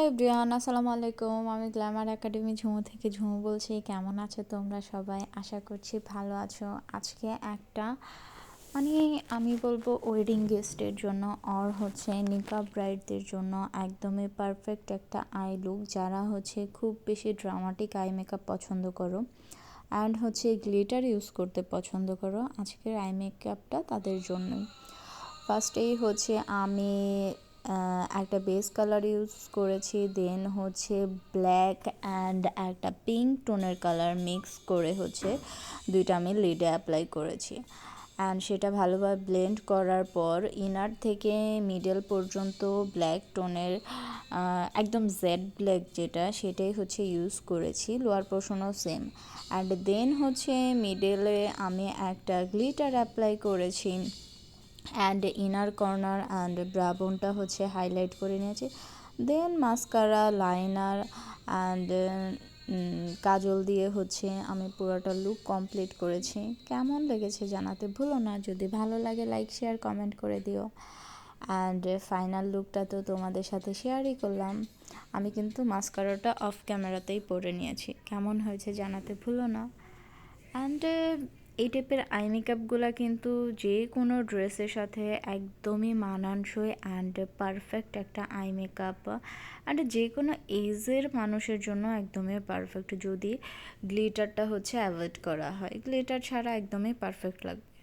Everyone, আসসালামু আলাইকুম। আমি গ্ল্যামার একাডেমি ঝুমু থেকে ঝুমু বলছি। কেমন আছো তোমরা সবাই? আশা করছি ভালো আছো। আজকে একটা মানে আমি বলবো ওয়েডিং গেস্টের জন্য আর হচ্ছে নিকাব ব্রাইডদের জন্য একদমই পারফেক্ট একটা আই লুক। যারা হচ্ছে খুব বেশি ড্রামাটিক আই মেকআপ পছন্দ করো অ্যান্ড হচ্ছে গ্লিটার ইউজ করতে পছন্দ করো, আজকের আই মেকআপটা তাদের জন্যই। ফার্স্টেই হচ্ছে আমি একটা বেস কালার ইউজ করেছি, দেন হচ্ছে ব্ল্যাক অ্যান্ড একটা পিঙ্ক টোনের কালার মিক্স করে হচ্ছে দুইটা আমি লিডে অ্যাপ্লাই করেছি। অ্যান্ড সেটা ভালোভাবে ব্লেন্ড করার পর ইনার থেকে মিডল পর্যন্ত ব্ল্যাক টোনের একদম জেড ব্ল্যাক যেটা, সেটাই হচ্ছে ইউজ করেছি। লোয়ার পোর্শনও সেম। অ্যান্ড দেন হচ্ছে মিডলে আমি একটা গ্লিটার অ্যাপ্লাই করেছি অ্যান্ড ইনার কর্নার অ্যান্ড ব্রাবোনটা হচ্ছে হাইলাইট করে নিয়েছি। Then mascara, liner and kajal দিয়ে হচ্ছে আমি পুরোটা লুক কমপ্লিট করেছি। কেমন লেগেছে জানাতে ভুলো না। যদি ভালো লাগে লাইক শেয়ার কমেন্ট করে দিও। অ্যান্ড ফাইনাল লুকটা তো তোমাদের সাথে শেয়ারই করলাম। আমি কিন্তু মাস্কারাটা অফ ক্যামেরাতেই পরে নিয়েছি। কেমন হয়েছে জানাতে ভুলো না। অ্যান্ড এই টাইপের আই মেকআপগুলো কিন্তু যে কোনো ড্রেসের সাথে একদমই মানানসই অ্যান্ড পারফেক্ট একটা আই মেকআপ। অ্যান্ড যে কোনো এজের মানুষের জন্য একদমই পারফেক্ট, যদি গ্লিটারটা হচ্ছে অ্যাভয়েড করা হয়। গ্লিটার ছাড়া একদমই পারফেক্ট লাগবে।